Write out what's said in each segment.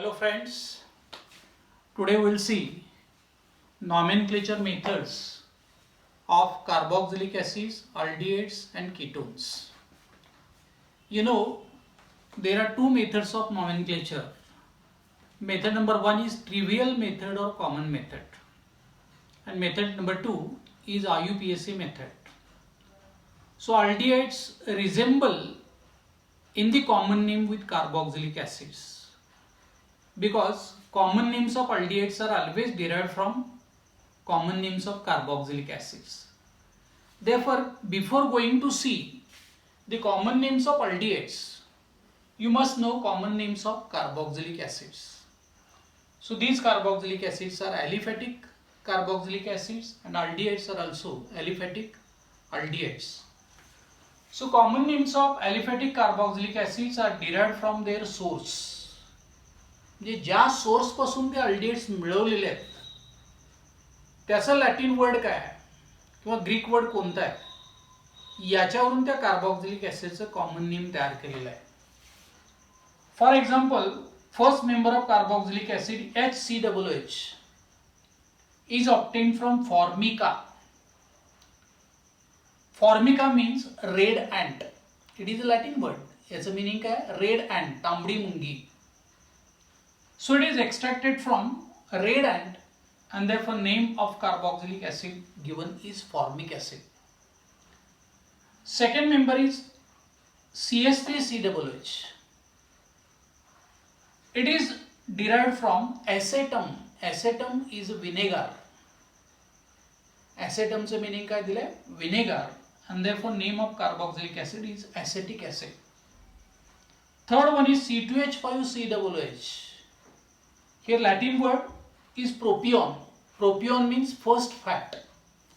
Hello friends, today we will see nomenclature methods of carboxylic acids, aldehydes and ketones. You know, there are two methods of nomenclature. Method number one is trivial method or common method, and method number two is IUPAC method. So aldehydes resemble in the common name with carboxylic acids, because common names of aldehydes are always derived from common names of carboxylic acids. Therefore, before going to see the common names of aldehydes, you must know common names of carboxylic acids. So these carboxylic acids are aliphatic carboxylic acids and aldehydes are also aliphatic aldehydes. So common names of aliphatic carboxylic acids are derived from their source. म्हणजे ज्या source पासून ते aldehydes मिळवलेले आहेत त्याचा Latin word काय आहे किंवा ग्रीक वर्ड कोणता आहे याच्यावरून त्या कार्बोक्सिलिक ऍसिडचं कॉमन नेम तयार केलेलं आहे. For example, first member of carboxylic acid HCOOH is obtained from formica. Formica means red ant. It is a Latin word. याचं मीनिंग काय? रेड ant, तांबडी मुंगी. So it is extracted from red ant and therefore name of carboxylic acid given is formic acid. Second member is CH3COOH. It is derived from acetum. Acetum is vinegar. Acetum चे meaning काय दिले? Vinegar, and therefore name of carboxylic acid is acetic acid. Third one is C2H5COOH. Here Latin word is propion. Propion means first fat.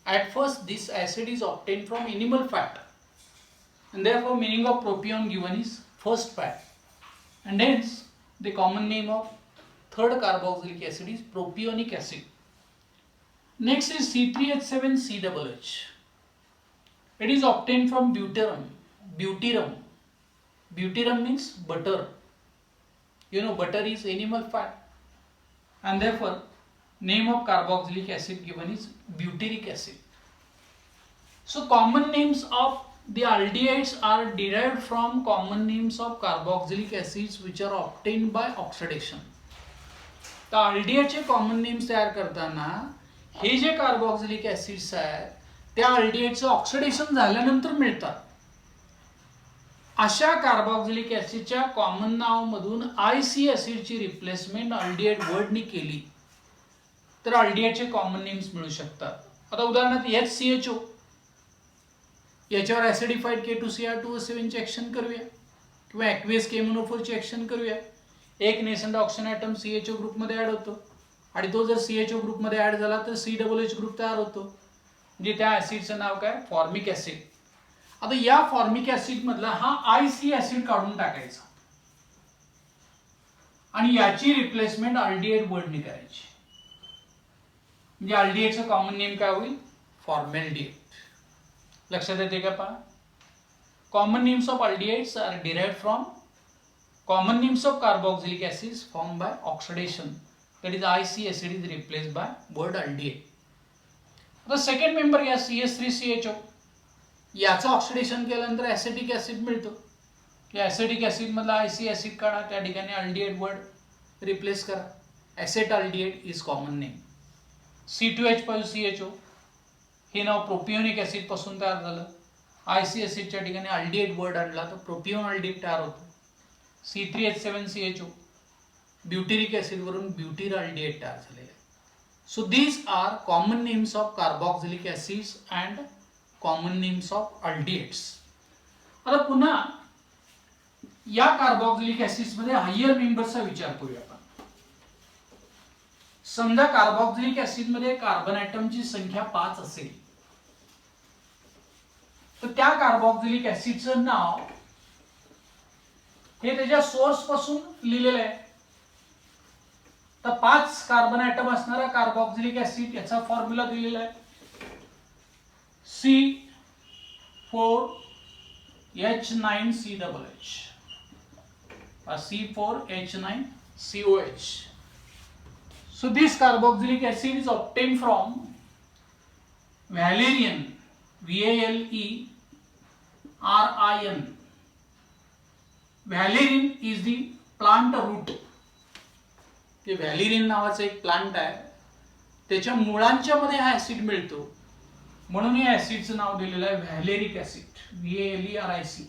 At first this acid is obtained from animal fat and therefore meaning of propion given is first fat, and hence the common name of third carboxylic acid is propionic acid. Next is C3H7COOH. It is obtained from deuterium. Deuterium means butter. You know, butter is animal fat, and therefore name of carboxylic acid given is butyric acid. So common names of the aldehydes are derived from common names of carboxylic acids which are obtained by oxidation. तर aldehydeचे common names तयार करताना हे जे carboxylic acids आहेत त्या aldehydeचं oxidation झाल्यानंतर मिळतात. अशा carboxylic ऍसिडच्या common नाव मधून IC ऍसिडची replacement aldehyde वर्डनी केली तर अल्डिहाइडचे कॉमन नेम्स मिळू शकतात. आता उदाहरणार्थ HCHO, याच्यावर ऍसिडिफाईड K2Cr2O7 ची ऍक्शन करूया किंवा ऍक्वियस KMnO4 ची ऍक्शन करूया. एक नेसंट ऑक्सिजन ऍटम CHO ग्रुप मध्ये ऍड होतो आणि तो जर CHO ग्रुप मध्ये ऍड झाला तर COOH ग्रुप तयार होतो. म्हणजे त्या ऍसिडचं नाव काय? Formic acid. आता या फॉर्मिक ऍसिड मधला हा IC ऍसिड काढून टाकायचा आणि याची रिप्लेसमेंट अल्डिहाइड वर्डने करायची. म्हणजे अल्डिहाइडचं कॉमन नेम काय होईल? फॉर्मॅल्डिहाइड. लक्षात येते का? पहा, common names of aldehydes are derived from common names of carboxylic acids form by oxidation. that is IC acid is replaced by word aldehyde. आता सेकंड मेंबर घ्या CH3CHO. याचं ऑक्सिडेशन केल्यानंतर ऍसिटिक ऍसिड मिळतो. या ऍसिटिक ऍसिड मधला IC acid काढा, त्या ठिकाणी अल्डिहाइड वर्ड रिप्लेस करा. Acetaldehyde is common name. C2H5CHO हे नाव प्रोपियोनिक ऍसिड पासून तयार झालं. IC ऍसिडच्या ठिकाणी अल्डिहाइड वर्ड आणला तर प्रोपियोन अल्डिहाइड तयार होतो. C3H7CHO ब्युटिरिक ऍसिड वरून ब्युटीर अल्डिहाइड तयार झालेले आहे. So these are common names of carboxylic acids and common names of aldehydes. आता पुन्हा या कार्बोक्सिलिक ऍसिड्स मध्ये हायर मेंबर्सचा विचार करूया आपण. समजा कार्बोक्सिलिक ऍसिड मध्ये कार्बन ऍटमची संख्या 5 असेल तर त्या कार्बोक्सिलिक ऍसिडचं नाव हे त्याच्या सोर्स पासून लिहिलेलं आहे. तर 5 कार्बन ऍटम असणारा कार्बोक्सिलिक ऍसिड याचा फॉर्म्युला दिलेला आहे C4H9COOH. C4H9 COH. So this carboxylic acid is obtained from valerian, VALERIN. Valerian is the plant root. जे व्हॅलेरिन नावाचं एक प्लांट आहे त्याच्या मुळांच्या मध्ये हा ऍसिड मिळतो म्हणून या ऍसिडचं नाव दिलेलं आहे valeric acid. VALERIC,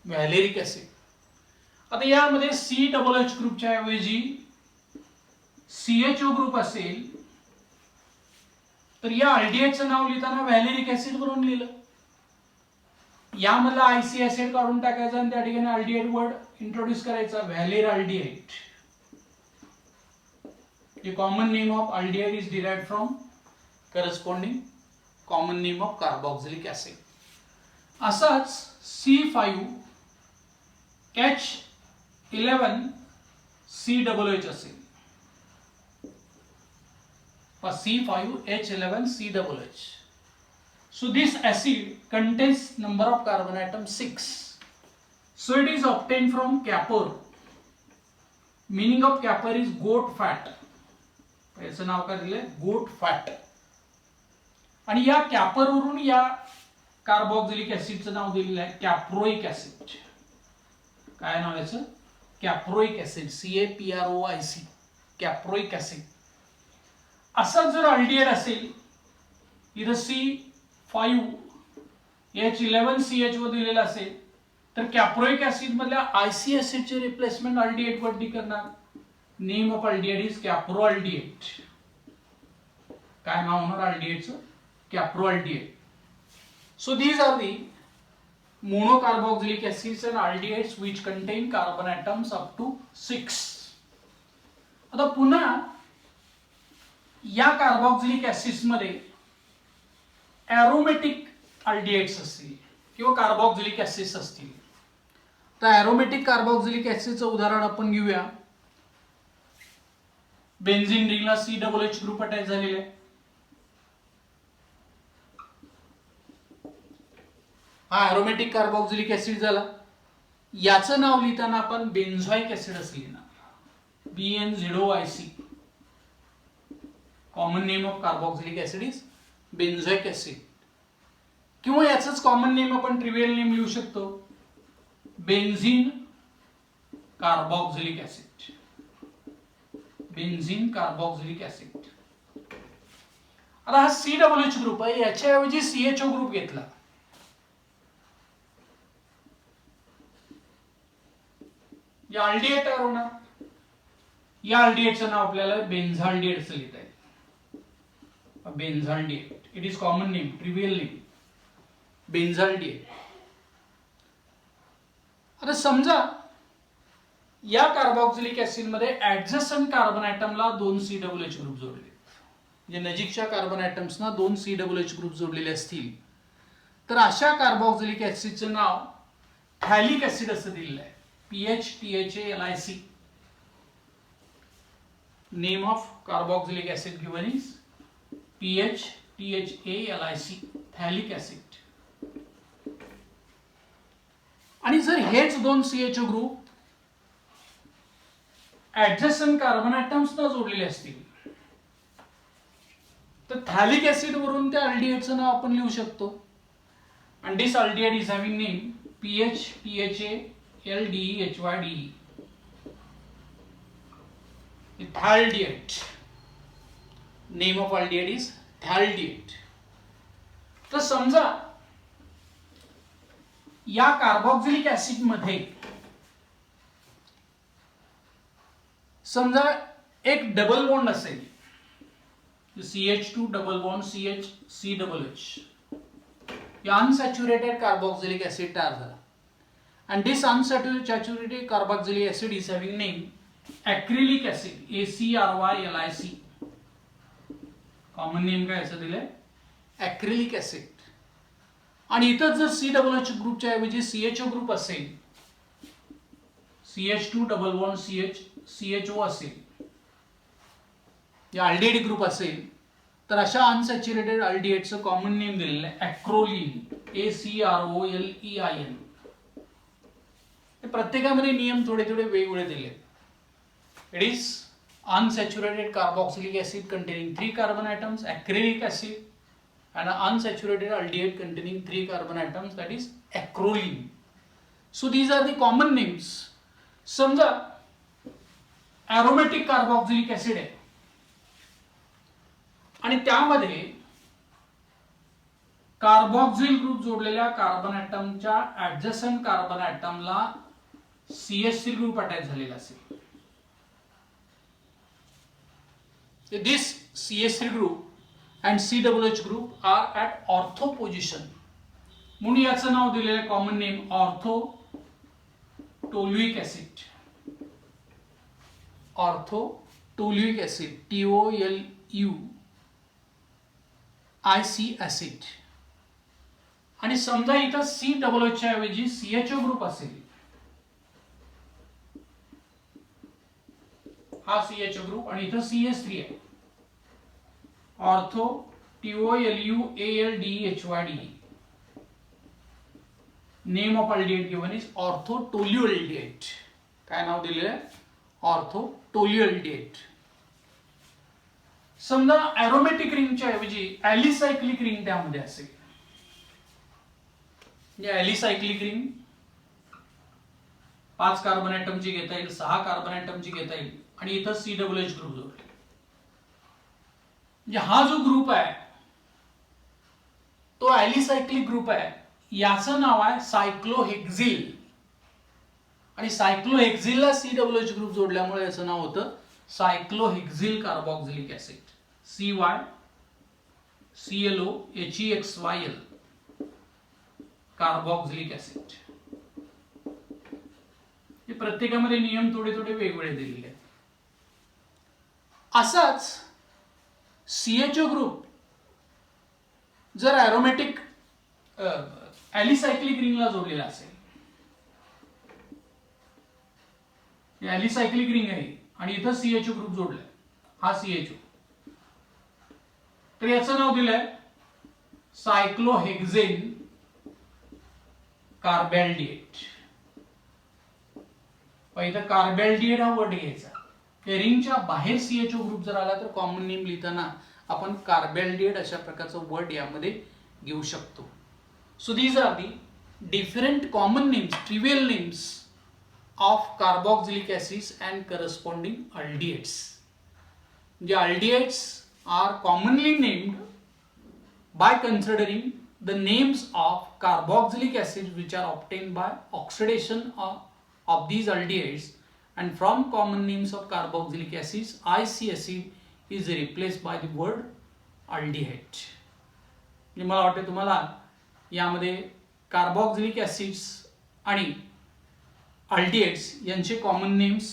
valeric acid. आता यामध्ये COH ग्रुपच्या ऐवजी CHO ग्रुप असेल तर या अल्डिहाइडचं नाव लिहिताना व्हॅलेरिक ऍसिड म्हणून लिहिलं. यामधला IC ऍसिड काढून टाकायचा आणि त्या ठिकाणी अल्डिहाइड वर्ड इंट्रोड्यूस करायचा, व्हॅलेरअल्डिहाइड. The common name of aldehyde is derived from corresponding common name of carboxylic acid. असाच C5H11COOH असेल. C5H11COOH. So this acid contains number of carbon atoms 6. So it is obtained from capor. Meaning of capor is goat fat. याचं नाव काय दिलंय? गोट fat. आणि या कॅपर वरून या कार्बोक्सिलिक ऍसिडचं नाव दिलेलं आहे कॅप्रोइक ऍसिड. काय नाव याचं? Caproic acid. CAPROIC, caproic acid. असा जर अल्डिहाइड असेल इथं C5H11CHO दिलेला असेल तर कॅप्रोइक ऍसिड मधल्या IC ऍसिडचे रिप्लेसमेंट अल्डिहाइड वरती करणार. Name of aldehyde is caproaldehyde. काय नाव होणार अल्डिहाइडचं? कॅप्रोअल्डिहाइड. So these are the monocarboxylic acids and aldehydes which contain carbon atoms up to 6. आता पुन्हा या कार्बोक्सिलिक ऍसिड्स मध्ये एरोमेटिक अल्डिहाइड्स असतील किंवा कार्बोक्सिलिक ऍसिड्स असतील. तर एरोमेटिक कार्बोक्सिलिक ऍसिडचं उदाहरण आपण घेऊया. बेन्झीन रिंगला COOH ग्रुप अटॅच झालेला आहे. हा एरोमेटिक कार्बोक्सिलिक ऍसिड झाला. याचं नाव लिहिताना आपण बेन्झोइक ऍसिड असं लिहिणार. BNZOIC. Common name of carboxylic acid is benzoic acid. किंवा याचंच कॉमन नेम आपण ट्रिवियल नेम लिहू शकतो, benzene carboxylic acid. Benzene carboxylic acid. आता हा COOH ग्रुप आहे, याच्याऐवजी CHO ग्रुप घेतला. या अल्डिहाइड तयार होणार. या अल्डिहाइडचं नाव आपल्याला बेन्झाल्डिहाइड असं लिहिता येईल. Benzaldehyde. It is common name, trivial name, benzaldehyde. आता समजा या कार्बोक्सिलिक ऍसिड मध्ये ऍडजस्टंट कार्बन ऍटमला 2 COOH ग्रुप जोडले. म्हणजे नजीकच्या कार्बन ऍटम्सना 2 COOH ग्रुप जोडलेले असतील तर अशा कार्बोक्सिलिक ऍसिडचं नाव थॅलिक ऍसिड असं दिलेलं आहे. PHTHALIC. Name of carboxylic acid given is PHTHALIC, thalic acid. आणि जर हेच 2 CHO ग्रुप ऍडजस्टंट कार्बन ऍटम्सना जोडलेले असतील तर थॅलिक ऍसिड वरून त्या अल्डिहाइडचं नाव आपण लिहू शकतो. आणि this aldehyde is having name PHTHALDEHYDE. Thaldehyde. Name of aldehyde is thaldehyde. तर समजा या कार्बोक्सिलिक ऍसिड मध्ये समजा एक डबल बॉन्ड असेल, CH2 डबल बॉन्ड COOH. या अनसॅच्युरेटेड कार्बोक्सिलिक ऍसिड तयार झाला. And this unsaturated carboxylic acid is having name acrylic acid, ACRYLIC. Common name काय असं दिलंय? acrylic acid. आणि इथं जर COOH ग्रुपच्या ऐवजी CHO ग्रुप असेल, CH2 डबल बॉन्ड CHO असेल, या अल्डिहाइड ग्रुप असेल तर अशा अनसॅच्युरेटेड अल्डिहाइडचं कॉमन नेम दिलेलं आहे ॲक्रोलीन, ACROLEIN. प्रत्येकामध्ये नियम थोडे थोडे वेगवेगळे दिले. It is unsaturated carboxylic acid containing 3 carbon atoms, acrylic acid, and an unsaturated aldehyde containing 3 carbon atoms, that is acrolein. So these are the common names. समजा aromatic carboxylic acid आहे आणि त्यामध्ये कार्बोक्सिल ग्रुप जोडलेल्या carbon ॲटमच्या adjacent carbon ॲटमला CH3 group attach झालेला असेल. This CH3 group and COOH group are at ortho position. म्हणून याचं नाव दिलेलं common name ortho toluic acid. Ortho toluic acid, TOLUIC acid. आणि समजा इथं COOH च्या ऐवजी CHO ग्रुप असेल, हा CHO ग्रुप आणि इथं CH3 आहे. Ortho TOLUALDEHYDE. Name of aldehyde given is ortho tolualdehyde. काय नाव दिलेलं आहे? Ortho tolualdehyde. समजा एरोमॅटिक रिंगच्या ऐवजी ॲलिसायक्लिक रिंग त्यामध्ये असेल. ॲलिसायक्लिक रिंग 5 कार्बन ॲटमची घेता येईल, 6 कार्बन ॲटमची घेता येईल आणि इथं COOH ग्रुप जोडले. हा जो ग्रुप आहे तो ॲलिसायक्लिक ग्रुप आहे. याचं नाव आहे सायक्लोहेक्झिल आणि सायक्लोहेक्झिलला COOH ग्रुप जोडल्यामुळे याचं नाव होतं cyclohexyl carboxylic acid. CYCLOHEXYL carboxylic acid. हे प्रत्येकामध्ये नियम थोडे थोडे वेगवेगळे दिलेले आहेत. असाच CHO ग्रुप जर एरोमॅटिक ॲलिसायक्लिक रिंगला जोडलेला असेल, ॲलिसायक्लिक रिंग आहे आणि इथं CHO ग्रुप जोडलाय, हा CHO, तर याचं नाव दिलंय सायक्लोहेक्झेन कार्बॅल्डिएट. इथं कार्बॅल्डिएट हा वर्ड घ्यायचा. रिंगच्या बाहेर CHO ग्रुप जर आला तर कॉमन नेम लिहिताना आपण कार्बॅल्डिएट अशा प्रकारचं वर्ड यामध्ये घेऊ शकतो. So these are the different common names, trivial names of carboxylic acids and corresponding aldehydes. The aldehydes are commonly named by considering the names of carboxylic acids which are obtained by oxidation of these aldehydes, and from common names of carboxylic acids, IC acid is replaced by the word aldehyde. मला वाटतं तुम्हाला यामध्ये carboxylic acids आणि aldehydes यांचे common names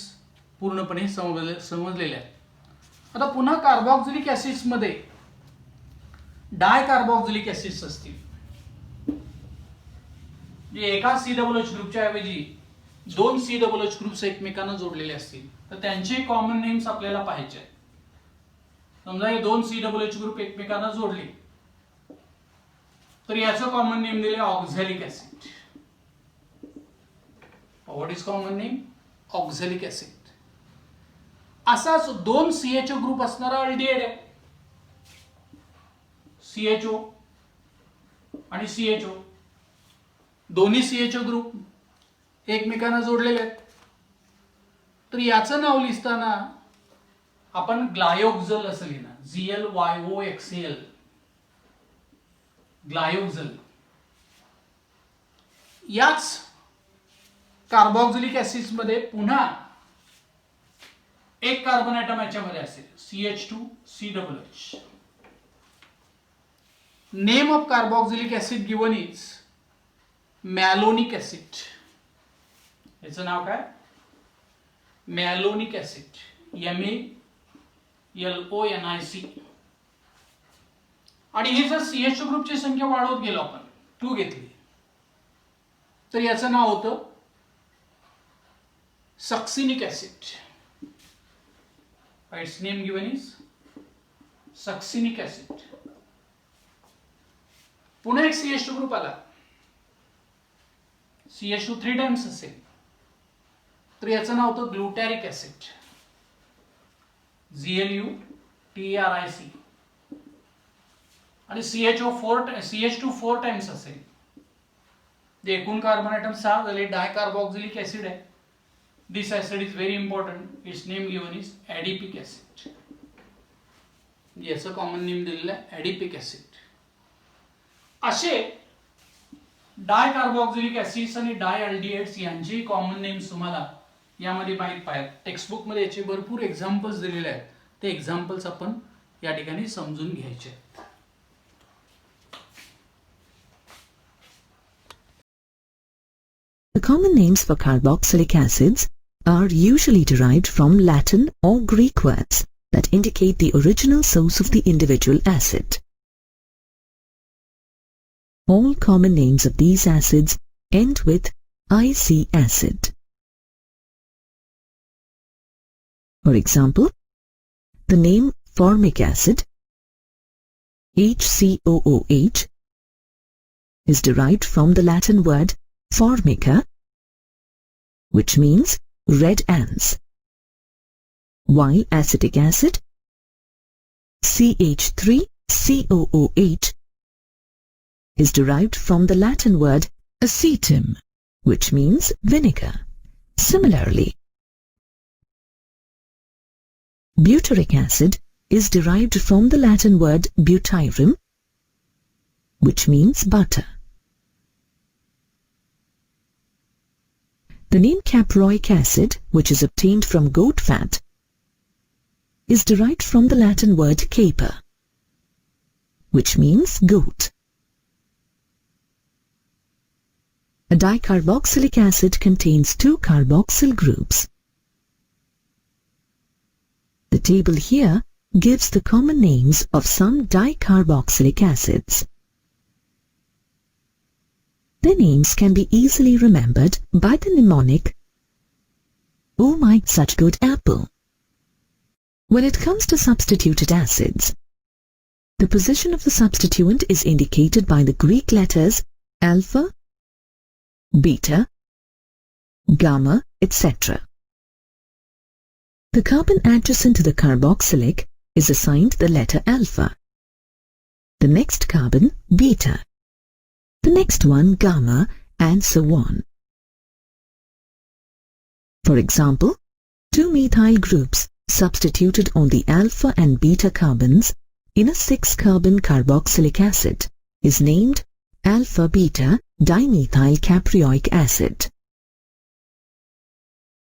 पूर्णपणे समजलेले आहेत. आता पुन्हा कार्बोक्सिलिक ऍसिड्स मध्ये डायकार्बोक्सिलिक ऍसिड्स असतील. एका COOH ग्रुपच्या ऐवजी 2 COOH ग्रुप्स एकमेकांना जोडलेले असतील तर त्यांचे कॉमन नेम्स आपल्याला पाहिजे. समजा हे 2 COOH ग्रुप एकमेकांना जोडले तर याचं कॉमन नेम दिले oxalic acid. What is common name? Oxalic acid. असाच 2 CHO ग्रुप असणारा अल्डिहाइड आहे. CHO आणि CHO, दोन्ही CHO ग्रुप एकमेकांना जोडलेले आहेत. तर याचं नाव लिहिताना आपण ग्लायोक्झल असं लिहिणार, GLYOXAL, ग्लायोक्झल. याच कार्बोक्सिलिक ऍसिड्स मध्ये पुन्हा एक कार्बन ॲटम याच्यामध्ये असेल, CH2COOH. Name of carboxylic acid given is malonic acid. याचं नाव काय? Malonic acid, MALONIC. आणि हे जर CHO ग्रुपची संख्या वाढवत गेलो आपण, 2 घेतली तर याचं नाव होतं succinic acid. Its name given is succinic acid. पुन्हा एक CH2 ग्रुप आला, CH2 3 टाइम्स असेल तर याचं नाव होतं ग्लुटॅरिक ऍसिड, GLUTARIC, आणि CH2 4 टाइम्स असेल. जे एकूण कार्बन ॲटम 6 झाले. डायकार्बॉक्झिलिक ऍसिड आहे. This acid is very important. Its name given is adipic acid. याचं कॉमन नेम दिलेलं आहे ॲडिपिक ऍसिड. असे डायकार्बॉक्झिलिक ऍसिड्स आणि डायअल्डिहाइड्स यांची कॉमन नेम्स तुम्हाला यामध्ये माहित पाहिजे. टेक्स्टबुक मध्ये याचे भरपूर एक्झाम्पल्स दिलेले आहेत. ते एक्झाम्पल्स आपण या ठिकाणी समजून घ्यायचे आहेत. The common names for carboxylic acids are usually derived from Latin or Greek words that indicate the original source of the individual acid. All common names of these acids end with IC acid. For example, the name formic acid, HCOOH, is derived from the Latin word formica, which means red ants, while acetic acid, CH3COOH, is derived from the Latin word acetum, which means vinegar. Similarly, butyric acid is derived from the Latin word butyrum, which means butter. The name caproic acid, which is obtained from goat fat, is derived from the Latin word caper, which means goat. A dicarboxylic acid contains 2 carboxyl groups. The table here gives the common names of some dicarboxylic acids. Their names can be easily remembered by the mnemonic, "Oh my, such good apple." When it comes to substituted acids, the position of the substituent is indicated by the Greek letters alpha, beta, gamma, etc. The carbon adjacent to the carboxylic is assigned the letter alpha, the next carbon beta, the next one gamma, and so on. For example, 2 methyl groups substituted on the alpha and beta carbons in a 6-carbon carboxylic acid is named alpha-beta dimethyl caproic acid.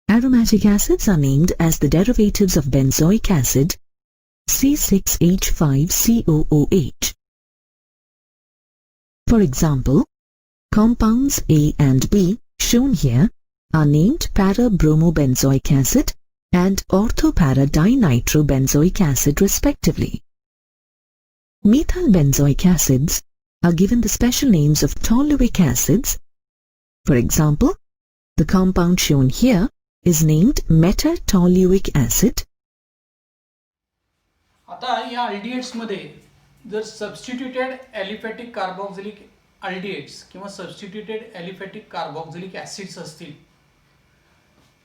Aromatic acids are named as the derivatives of benzoic acid, C6H5COOH. For example, compounds A and B shown here are named para-bromobenzoic acid and ortho-para-dinitrobenzoic acid respectively. Methyl benzoic acids are given the special names of toluic acids. For example, the compound shown here is named metatoluic acid. आता या aldehydes मध्ये जर substituted aliphatic carboxylic aldehydes किंवा substituted aliphatic carboxylic acids असतील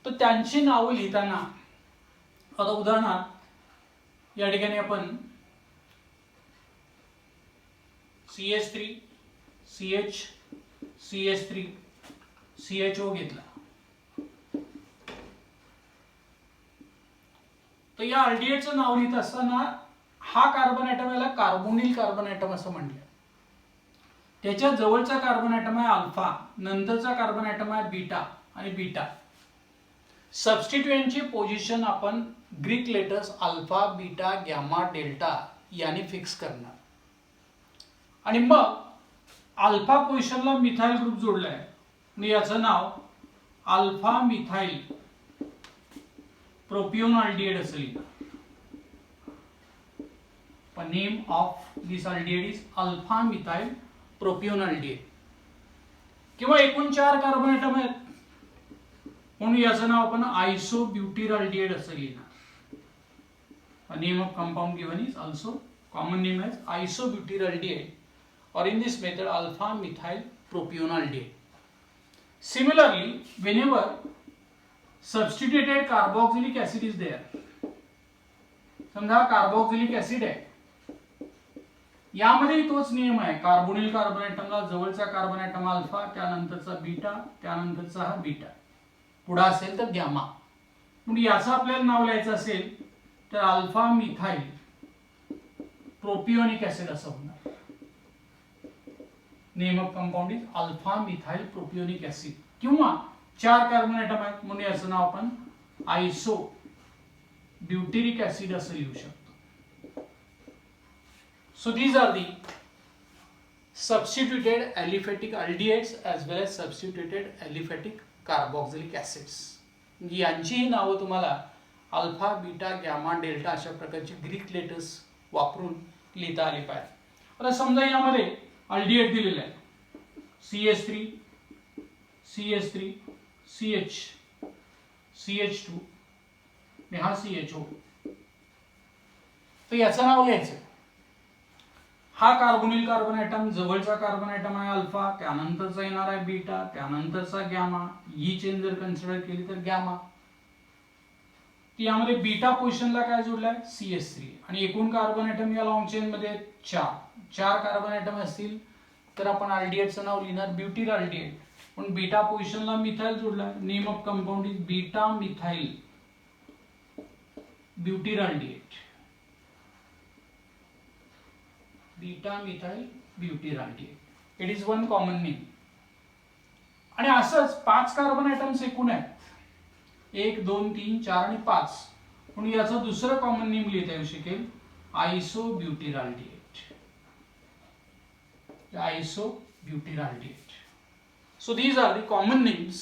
तर त्यांची नावं लिहिताना आता उदाहरणार्थ या ठिकाणी आपण CH3 CH CH3 CHO घेतला तर या अल्डिहाइडचं नाव लिहित असताना हा कार्बन ॲटम याला कार्बोनिल कार्बन ॲटम असं म्हणलं. त्याच्या जवळचा कार्बन ॲटम आहे अल्फा, नंतरचा कार्बन ॲटम आहे बीटा आणि बीटा. सबस्टिट्यूएंटची पोझिशन आपण Greek letters alpha, beta, gamma, delta याने फिक्स करणार आणि मग अल्फा पोझिशनला मिथाइल ग्रुप जोडलाय आणि याचं नाव अल्फा मिथाइल प्रोपियोनॉल्डिहाइड असेल. Name of this aldehyde is alpha methyl propionaldehyde. किंवा एकूण 4 कार्बन ॲटम आहेत म्हणून याचं नाव आपण आयसोब्युटिरअल्डिहाइड असं लिहिणार. Name of compound given is also common name as isobutyraldehyde or in this method alpha methyl propionaldehyde. Similarly, whenever substituted carboxylic acid is there. समजा carboxylic acid आहे, यामध्ये तोच नियम आहे. कार्बोनिल कार्बन ऍटमला जवळचा कार्बन ऍटम अल्फा, त्यानंतरचा beta, त्यानंतरचा हा बीटा, पुढे असेल तर गॅमा. म्हणजे याचं आपल्याला नाव लिहायचं असेल तर अल्फा मिथाइल प्रोपियोनिक ऍसिड असं होणार. Name of compound is alpha methyl propionic acid. किंवा 4 कार्बन ऍटम आहेत म्हणून याचं नाव आपण आयसो ब्युटेरिक ऍसिड असं लिहू शकतो. So these are the substituted aliphatic aldehydes as well as substituted aliphatic carboxylic acids. यांचीही नावं तुम्हाला अल्फा, बीटा, गॅमा, डेल्टा अशा प्रकारची ग्रीक लेटर्स वापरून लिहिता आली पाहिजे. आता समजा यामध्ये अल्डिहाइड दिलेलं आहे CH3, CH3, CH, CH2 आणि हा CHO. तर याचं नाव लिहायचं. हा कार्बोनिल कार्बन ऍटम जवळचा कार्बन ऍटम आहे अल्फा, त्यानंतरचा येणार आहे बीटा, त्यानंतरचा गॅमा. ही चेन जर कन्सिडर केली तर गॅमा. यामध्ये बीटा पोझिशनला काय जोडलाय CH3 आणि एकूण कार्बन ऍटम या लॉंग चेन मध्ये 4 कार्बन ऍटम असतील तर आपण अल्डिहाइडचं नाव लिहिणार ब्युटील अल्डिहाइड. पण बीटा पोझिशनला मिथाइल जोडलाय. Name of compound is beta methyl butyl aldehyde. Beta methyl butyl aldehyde. It is one common name. आणि असंच 5 कार्बन ऍटम्स एकूण आहेत, 1 2 3 4 आणि 5. म्हणून याचं दुसरं कॉमन नेम लिहिता येऊ शकेल iso butyl aldehyde. Iso butyl aldehyde. So these are the common names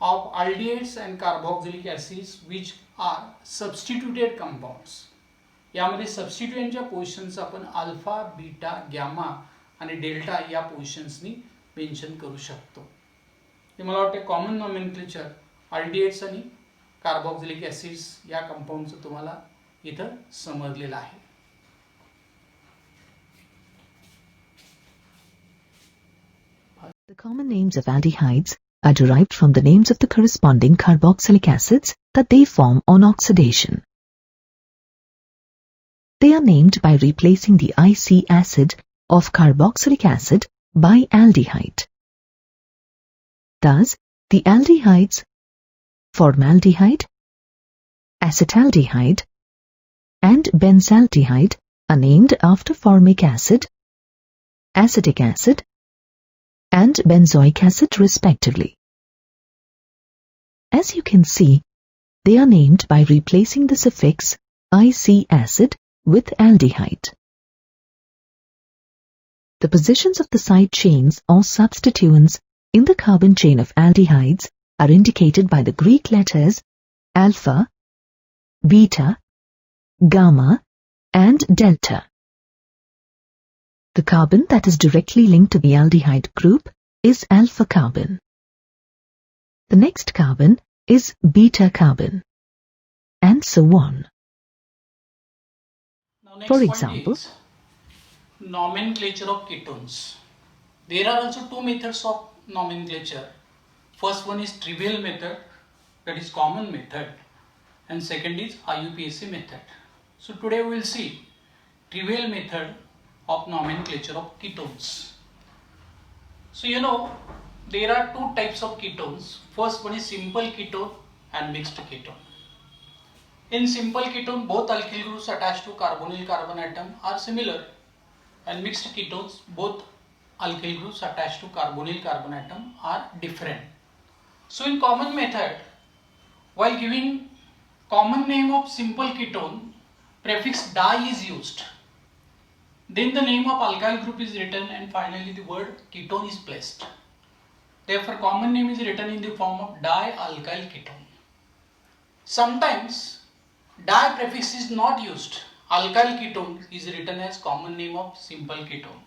of aldehydes and carboxylic acids which are substituted compounds. यामध्ये सबस्टिट्यूएंटच्या पोझिशन्स आपण अल्फा, बीटा, गॅमा आणि डेल्टा या पोझिशन्सनी मेन्शन करू शकतो. हे मला वाटते कॉमन नॉमेनक्लेचर अल्डिहाइड्स आणि कार्बोक्सिलिक ऍसिड्स या कंपाऊंडचं तुम्हाला इथं समजलेलं आहे. The common names of aldehydes are derived from the names of the corresponding carboxylic acids that they form on oxidation. They are named by replacing the IC acid of carboxylic acid by aldehyde. Thus, the aldehydes formaldehyde, acetaldehyde, and benzaldehyde are named after formic acid, acetic acid, and benzoic acid respectively. As you can see, they are named by replacing the suffix IC acid with aldehyde. The positions of the side chains or substituents in the carbon chain of aldehydes are indicated by the Greek letters alpha, beta, gamma, and delta. The carbon that is directly linked to the aldehyde group is alpha carbon. The next carbon is beta carbon, and so on. Now, For next example, point is nomenclature of ketones. There are also 2 methods of nomenclature. First one is trivial method, that is common method, and second is IUPAC method. So today we will see trivial method of nomenclature of ketones. So you know there are 2 types of ketones. First one is simple ketone and mixed ketone. In simple ketone, both alkyl groups attached to carbonyl carbon atom are similar, and mixed ketones, both alkyl groups attached to carbonyl carbon atom are different. So in common method, while giving common name of simple ketone, prefix di is used. Then the name of alkyl group is written and finally the word ketone is placed. Therefore common name is written in the form of dialkyl ketone. Sometimes di prefix is not used. Alkyl ketone is written as common name of simple ketone.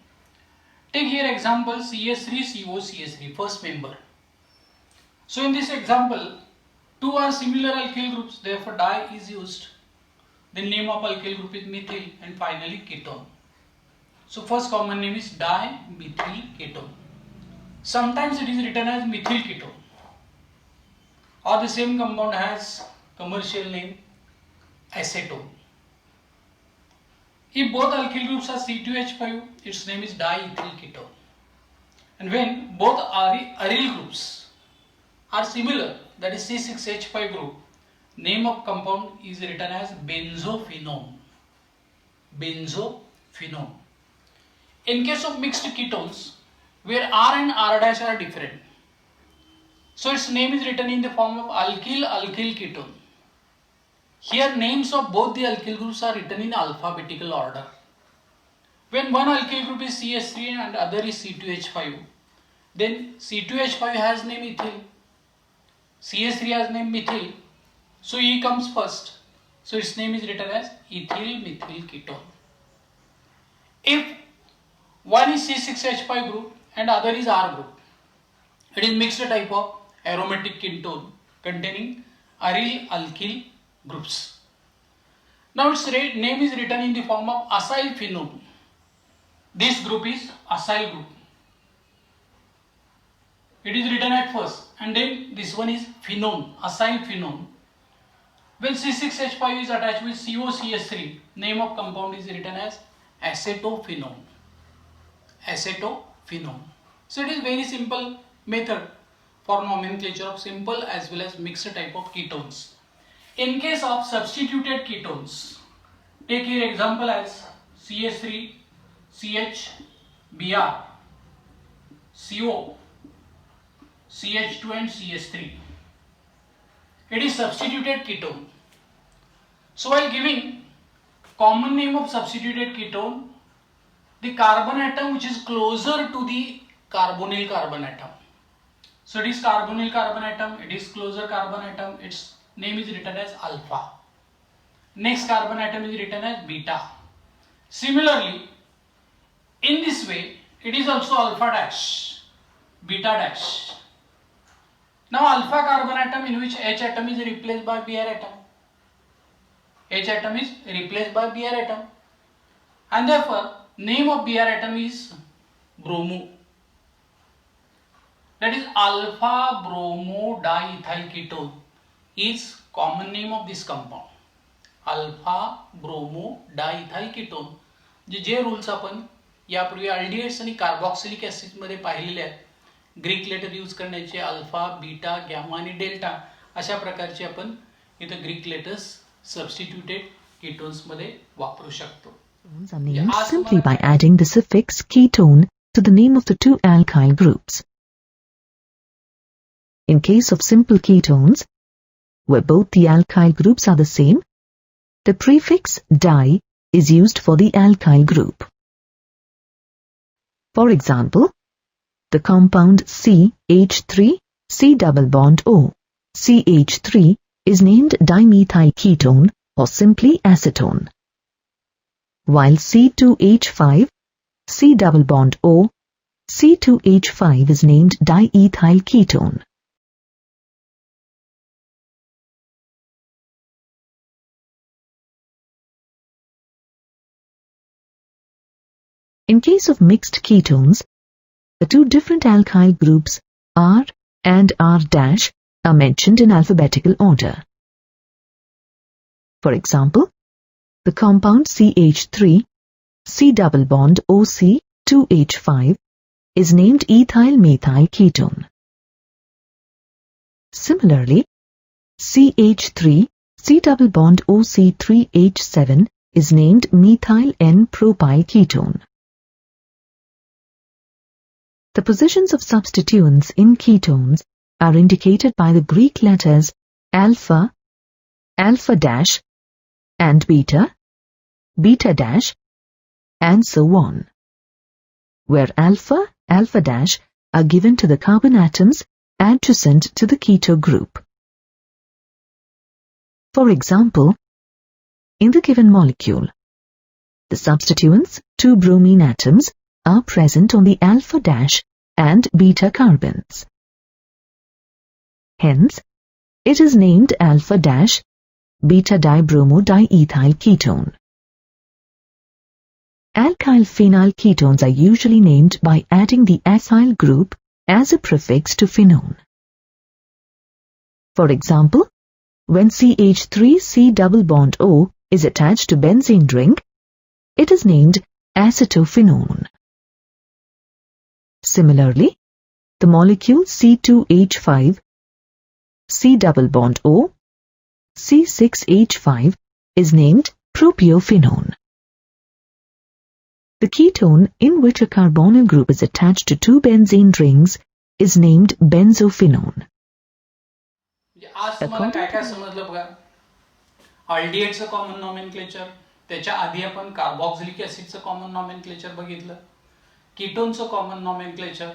Take here example CH3COCH3, first member. So in this example, 2 are similar alkyl groups, therefore di is used. The name of alkyl group is methyl and finally ketone. So first common name is dimethyl ketone. Sometimes it is written as methyl ketone. or the same compound has commercial name acetone. If both alkyl groups are C2H5, its name is diethyl ketone. And when both aryl groups are similar, that is C6H5 group, name of compound is written as benzophenone. Benzophenone. In case of mixed ketones, where R and R dash are different, so its name is written in the form of alkyl ketone. Here names of both the alkyl groups are written in alphabetical order. When one alkyl group is CH3 and other is C2H5, then C2H5 has name ethyl, CH3 has name methyl, so E comes first. So its name is written as ethyl methyl ketone. If one is C6H5 group and other is R group, it is mixed type of aromatic ketone containing aryl alkyl groups. Now its name is written in the form of acyl phenone. This group is acyl group. It is written at first, and then this one is phenone, acyl phenone. When C6H5 is attached with COCH3, name of compound is written as acetophenone. Acetophenone. So it is very simple method for nomenclature of simple as well as mixed type of ketones. In case of substituted ketones, take here example as CH3, CH, Br, CO, CH2 and CH3. It is substituted ketone. So while giving common name of substituted ketone, the carbon atom which is closer to the carbonyl carbon atom. So it is carbonyl carbon atom, it is closer carbon atom, its name is written as alpha. Next carbon atom is written as beta. Similarly, in this way, it is also alpha dash, beta dash. Now alpha carbon atom in which H atom is replaced by Br atom. H atom is replaced by Br atom. And therefore, name of Br atom is bromo. That is alpha bromo diethyl ketone is common name of this compound. Alpha bromo diethyl ketone. J rules आपण यापूर्वी aldehydes आणि carboxylic acid मध्ये पाहिलेले आहेत. Greek letter use करण्याचे alpha, beta, gamma आणि delta अशा प्रकारचे आपण इथे ग्रीक लेटर्स सबस्टिट्यूटेड कीटोन्स मध्ये वापरू शकतो. Ketones are named simply by adding the suffix ketone to the name of the two alkyl groups. In case of simple ketones, where both the alkyl groups are the same, the prefix di is used for the alkyl group. For example, the compound CH3, C double bond O, CH3 is named dimethyl ketone or simply acetone, while C2H5, C double bond O, C2H5 is named diethyl ketone. In case of mixed ketones, the two different alkyl groups R and R' are mentioned in alphabetical order. For example, the compound CH3, C double bond OC, 2H5 is named ethyl methyl ketone. Similarly, CH3, C double bond OC, 3H7 is named methyl N-propyl ketone. The positions of substituents in ketones are indicated by the Greek letters alpha, alpha dash, and beta, beta dash, and so on, where alpha, alpha dash are given to the carbon atoms adjacent to the keto group. For example, in the given molecule, the substituents, two bromine atoms, are present on the alpha dash and beta carbons. Hence, it is named alpha dash beta dibromo diethyl ketone. Alkyl phenyl ketones are usually named by adding the acyl group as a prefix to phenone. For example, when CH3C double bond O is attached to benzene ring, it is named acetophenone. Similarly, the molecule C2H5, C double bond O, C6H5 is named propiophenone. The ketone in which a carbonyl group is attached to two benzene rings is named benzophenone. आज तुम्हाला काय काय समजलं बघा. अल्डिहाइडचं common nomenclature, त्याच्या आधी आपण carboxylic ऍसिडचं common nomenclature बघितलं. कीटोनचं कॉमन नॉमेनक्लेचर,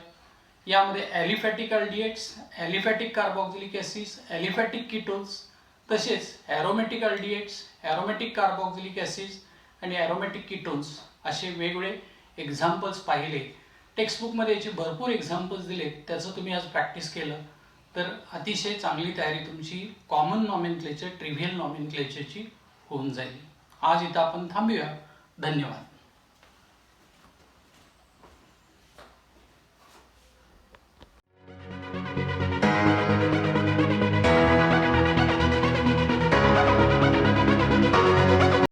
यामध्ये aliphatic aldehydes, aliphatic carboxylic acids, aliphatic ketones, तसेच aromatic aldehydes, aromatic carboxylic acids आणि ॲरोमॅटिक कीटोन्स असे वेगवेगळे एक्झाम्पल्स पाहिले. टेक्स्टबुकमध्ये याचे भरपूर एक्झाम्पल्स दिलेत. त्याचं तुम्ही आज प्रॅक्टिस केलं तर अतिशय चांगली तयारी तुमची कॉमन नॉमेनक्लेचर, ट्रिव्हियल नॉमेनक्लेचरची होऊन जाईल. आज इथं आपण थांबूया. धन्यवाद.